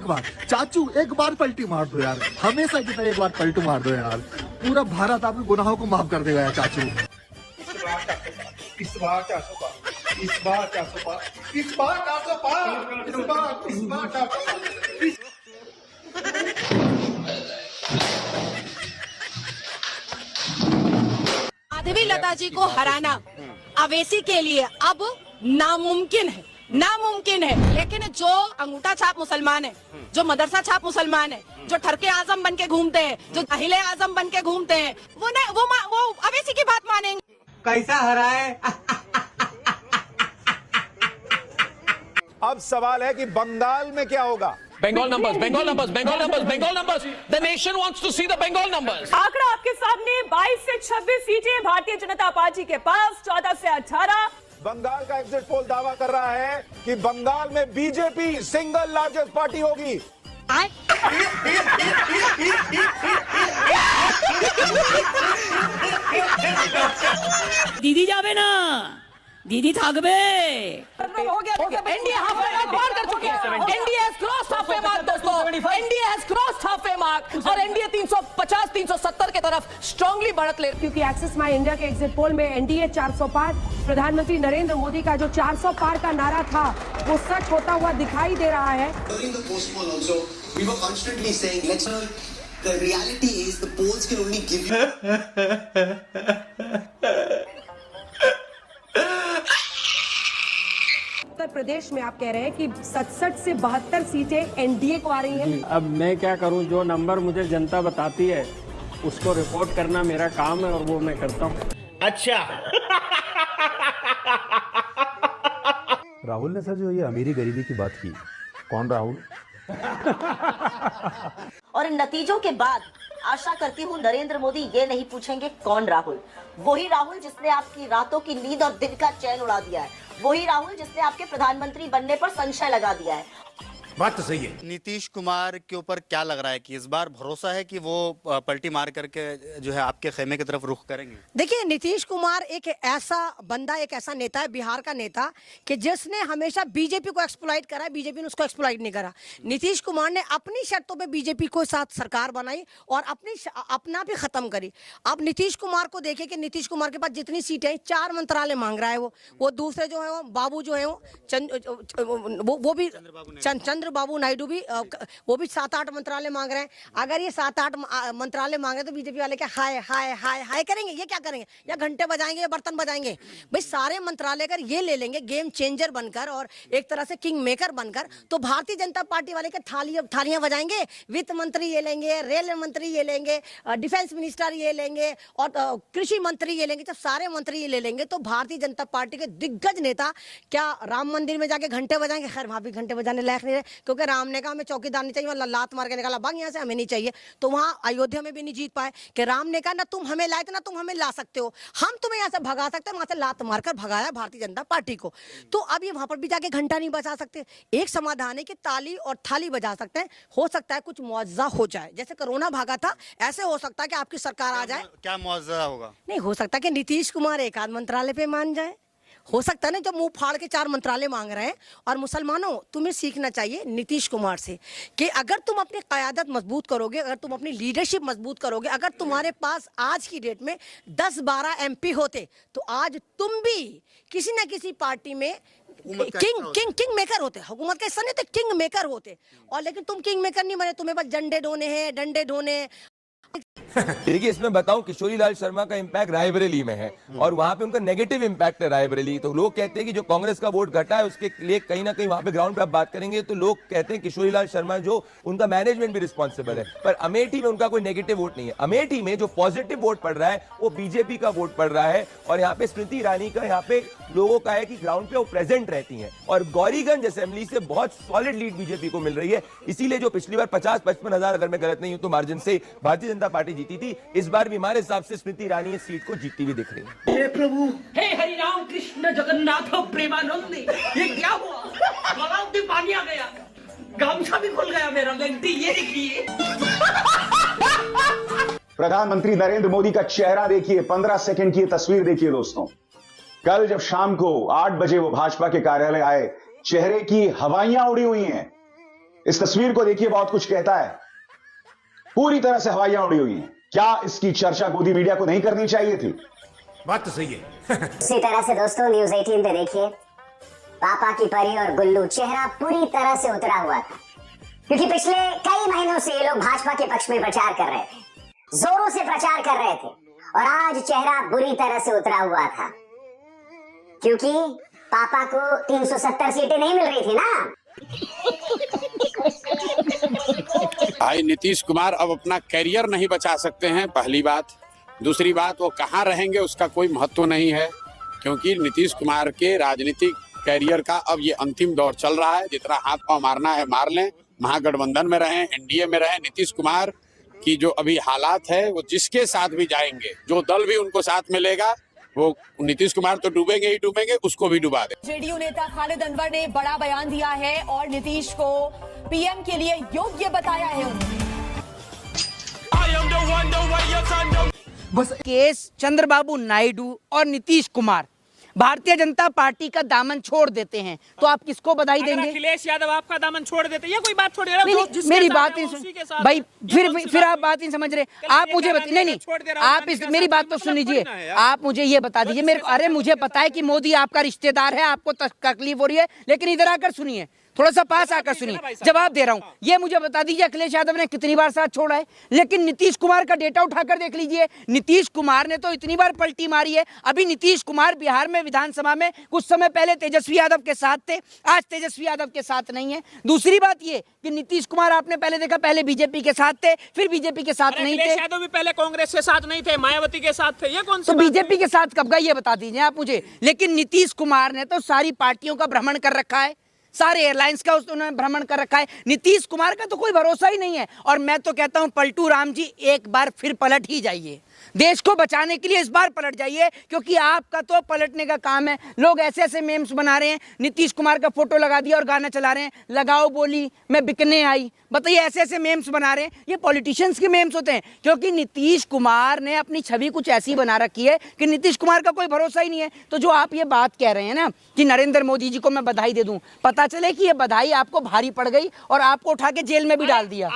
बार चाचू, एक बार पलटी मार दो यार, हमेशा की तरह एक बार पलटी मार दो यार, पूरा भारत आपके गुनाहों को माफ कर देगा यार चाचू। इस बार 400 पार, इस बार 400 पार, इस बार 400 पार, इस बार 400 पार। माधवी लता जी को हराना अवैसी के लिए अब नामुमकिन है, नामुमकिन है। लेकिन जो अंगूठा छाप मुसलमान है, जो मदरसा छाप मुसलमान है, जो ठरके आजम बन के घूमते हैं, जो अहिले आजम बन के घूमते हैं, वो अवैसी की बात मानेंगे। कैसा हराए? अब सवाल है कि बंगाल में क्या होगा। Bengal numbers, Bengal numbers, Bengal numbers, Bengal numbers. The nation wants to see the Bengal numbers. आंकड़ा आपके सामने 22 से 26 सीटें भारतीय जनता पार्टी के पास, 14 से 18। बंगाल का एग्जिट पोल दावा कर रहा है कि बंगाल में बीजेपी सिंगल लार्जेस्ट पार्टी होगी। दीदी जावे ना, दीदी थाकबे। एनडीए हाफ वे मार्क पार कर चुकी है। NDA has crossed halfway mark दोस्तों, NDA has crossed halfway mark और एनडीए 350 370 के तरफ स्ट्रांगली बढ़त ले। क्योंकि एक्सिस माई इंडिया के एग्जिट पोल में एनडीए 400 पार, प्रधानमंत्री नरेंद्र मोदी का जो 400 पार का नारा था वो सच होता हुआ दिखाई दे रहा है। During the post poll also, we were constantly saying, let's not. The reality is, the polls can only give you. Uttar Pradesh में आप कह रहे हैं कि 67 से 72 सीटें एनडीए को आ रही हैं। अब मैं क्या करूं, जो नंबर मुझे जनता बताती है उसको रिपोर्ट करना मेरा काम है और वो मैं करता हूं। अच्छा। राहुल ने सर जो ये अमीरी गरीबी की बात की, कौन राहुल? और इन नतीजों के बाद आशा करती हूँ नरेंद्र मोदी ये नहीं पूछेंगे कौन राहुल। वही राहुल जिसने आपकी रातों की नींद और दिन का चैन उड़ा दिया है, वही राहुल जिसने आपके प्रधानमंत्री बनने पर संशय लगा दिया है। बात तो सही है। नीतीश कुमार के ऊपर क्या लग रहा है कि इस बार भरोसा है कि वो पलटी मार करके जो है आपके खेमे की तरफ रुख करेंगे? देखिए, नीतीश कुमार एक ऐसा बंदा, एक ऐसा नेता है, बिहार का नेता, कि जिसने हमेशा बीजेपी को एक्सप्लॉइट करा है, बीजेपी ने उसको एक्सप्लॉइट नहीं करा। नीतीश कुमार ने अपनी शर्तों पे बीजेपी को साथ सरकार बनाई और अपना भी खत्म करी। अब नीतीश कुमार को देखिए कि नीतीश कुमार के पास जितनी सीटें हैं, 4 मंत्रालय मांग रहा है वो दूसरे जो है वो बाबू जो है वो भी चंद्रबाबू नायडू भी वो भी 7-8 मंत्रालय मांग रहे हैं। अगर ये 7-8 मंत्रालय मांग रहे हैं तो बीजेपी वाले क्या हाय हाय हाय हाय करेंगे? ये क्या करेंगे? या घंटे बजाएंगे या बर्तन बजाएंगे? भाई सारे मंत्रालय अगर ये ले लेंगे गेम चेंजर बनकर और एक तरह से किंग मेकर बनकर, तो भारतीय जनता पार्टी वाले के थालियां बजाएंगे। वित्त मंत्री ये लेंगे, रेल मंत्री ये लेंगे, डिफेंस मिनिस्टर ये लेंगे और कृषि मंत्री ये लेंगे। जब सारे मंत्री ये ले लेंगे तो भारतीय जनता पार्टी के दिग्गज नेता क्या राम मंदिर में जाके घंटे बजाएंगे? खैर वहां भी घंटे बजाने लायक नहीं रहे, क्योंकि राम ने कहा हमें चौकीदार नहीं चाहिए, वहां लात मार के निकाला भाग यहाँ से, हमें नहीं चाहिए। तो वहां अयोध्या में भी नहीं जीत पाए कि राम ने कहा ना तुम हमें लाए थे ना तुम हमें ला सकते हो, हम तुम्हें यहाँ से भगा सकते हैं। वहां से लात मारकर भगाया भारतीय जनता पार्टी को। तो अब ये वहां पर भी जाके घंटा नहीं बजा सकते। एक समाधान है कि ताली और थाली बजा सकते हैं। हो सकता है कुछ मुआवजा हो जाए, जैसे कोरोना भागा था ऐसे हो सकता है कि आपकी सरकार आ जाए। क्या मुआवजा होगा? नहीं, हो सकता है कि नीतीश कुमार एक आध मंत्रालय पे मान जाए। हो सकता है ना, जब मुंह फाड़ के 4 मंत्रालय मांग रहे हैं। और मुसलमानों, तुम्हें सीखना चाहिए नीतीश कुमार से कि अगर तुम अपनी क़यादत मजबूत करोगे, अगर तुम अपनी लीडरशिप मजबूत करोगे, अगर तुम्हारे पास आज की डेट में 10-12 एमपी होते तो आज तुम भी किसी न किसी पार्टी में किंग मेकर होते। हुकूमत का हिस्सा नहीं थे, किंग मेकर होते। और लेकिन तुम किंग मेकर नहीं बने, तुम्हें बस झंडे ढोने हैं, डंडे ढोने। देखिए, इसमें बताऊं, किशोरी लाल शर्मा का इम्पैक्ट रायबरेली में है और वहां पे उनका नेगेटिव इम्पैक्ट है रायबरेली। तो लोग कहते हैं कि जो कांग्रेस का वोट घटा है उसके लिए कहीं ना कहीं वहां पे ग्राउंड पे आप बात करेंगे तो लोग कहते हैं किशोरी लाल शर्मा जो उनका मैनेजमेंट भी रिस्पॉन्सिबल है। पर अमेठी में उनका कोई नेगेटिव वोट नहीं है। अमेठी में जो पॉजिटिव वोट पड़ रहा है वो बीजेपी का वोट पड़ रहा है और यहाँ पे स्मृति ईरानी का यहाँ पे लोगों का है कि ग्राउंड पे वो प्रेजेंट रहती है और गौरीगंज असेंबली से बहुत सॉलिड लीड बीजेपी को मिल रही है। इसीलिए जो पिछली बार 50-55 हजार, अगर मैं गलत नहीं हूं तो मार्जिन से भारतीय जनता पार्टी जीती थी, इस बार भी हमारे हिसाब से स्मृति ईरानी इस सीट को जीतती हुई दिख रही है। हे प्रभु, हे हरि राम कृष्ण जगन्नाथ प्रेमानंद, ये क्या हुआ? गलाव में पानी आ गया, गामछा भी खुल गया मेरा। लगती ये देखिए, प्रधानमंत्री नरेंद्र मोदी का चेहरा देखिए, 15 सेकंड की तस्वीर देखिए दोस्तों। कल जब शाम को 8 बजे वो भाजपा के कार्यालय आए, चेहरे की हवाइयां उड़ी हुई हैं। इस तस्वीर को देखिए, बहुत कुछ कहता है। पूरी तरह से हवाइयां उड़ी हुई हैं। क्या इसकी चर्चा गोदी मीडिया को नहीं करनी चाहिए थी? बात तो सही है। इसी तरह से दोस्तों न्यूज 18 पे देखिए, पापा की परी और गुल्लू चेहरा पूरी तरह से उतरा हुआ था, क्योंकि पिछले कई महीनों से ये लोग भाजपा के पक्ष में प्रचार कर रहे थे, जोरों से प्रचार कर रहे थे, और आज चेहरा बुरी तरह से उतरा हुआ था, क्योंकि पापा को 370 सीटें नहीं मिल रही थी ना। भाई नीतीश कुमार अब अपना करियर नहीं बचा सकते हैं, पहली बात। दूसरी बात, वो कहाँ रहेंगे उसका कोई महत्व नहीं है, क्योंकि नीतीश कुमार के राजनीतिक करियर का अब ये अंतिम दौर चल रहा है। जितना हाथ पांव मारना है मार लें, महागठबंधन में रहें, एनडीए में रहें। नीतीश कुमार की जो अभी हालात है, वो जिसके साथ भी जाएंगे, जो दल भी उनको साथ मिलेगा, वो नीतीश कुमार तो डूबेंगे ही डूबेंगे, उसको भी डुबा दे। जेडीयू नेता खालिद अनवर ने बड़ा बयान दिया है और नीतीश को पीएम के लिए योग्य बताया है। बस केस चंद्रबाबू नायडू और नीतीश कुमार भारतीय जनता पार्टी का दामन छोड़ देते हैं, तो आप किसको बधाई देंगे? अखिलेश यादव आपका दामन छोड़ देते, ये कोई बात छोड़ मेरी बात नहीं सुन भाई, फिर आप बात नहीं समझ रहे। आप मुझे नहीं, आप मेरी बात तो सुन लीजिए। आप मुझे ये बता दीजिए मेरे को। अरे मुझे पता है कि मोदी आपका रिश्तेदार है, आपको तकलीफ हो रही है, लेकिन इधर आकर सुनिए, थोड़ा सा पास आकर सुनिए, जवाब दे रहा हूं। ये मुझे बता दीजिए अखिलेश यादव ने कितनी बार साथ छोड़ा है, लेकिन नीतीश कुमार का डेटा उठाकर देख लीजिए। नीतीश कुमार ने तो इतनी बार पलटी मारी है। अभी नीतीश कुमार बिहार में विधानसभा में कुछ समय पहले तेजस्वी यादव के साथ थे, आज तेजस्वी यादव के साथ नहीं है। दूसरी बात ये कि नीतीश कुमार आपने पहले देखा, पहले बीजेपी के साथ थे, फिर बीजेपी के साथ नहीं थे। यादव भी पहले कांग्रेस के साथ नहीं थे, मायावती के साथ थे, ये कौन सी तो बीजेपी के साथ कब गए ये बता दीजिए आप मुझे। लेकिन नीतीश कुमार ने तो सारी पार्टियों का भ्रमण कर रखा है, सारे एयरलाइंस का उन्होंने भ्रमण कर रखा है। नीतीश कुमार का तो कोई भरोसा ही नहीं है। और मैं तो कहता हूं पलटू राम जी, एक बार फिर पलट ही जाइए, देश को बचाने के लिए इस बार पलट जाइए, क्योंकि आपका तो पलटने का काम है। लोग ऐसे ऐसे मेम्स बना रहे हैं, नीतीश कुमार का फोटो लगा दिया और गाना चला रहे हैं, लगाओ बोली मैं बिकने आई। बताइए, ऐसे ऐसे मेम्स बना रहे हैं, ये पॉलिटिशियंस के मेम्स होते हैं, क्योंकि नीतीश कुमार ने अपनी छवि कुछ ऐसी बना रखी है कि नीतीश कुमार का कोई भरोसा ही नहीं है। तो जो आप ये बात कह रहे हैं ना कि नरेंद्र मोदी जी को मैं बधाई दे दूं, पता चले कि ये बधाई आपको भारी पड़ गई और आपको उठा के जेल में भी डाल दिया।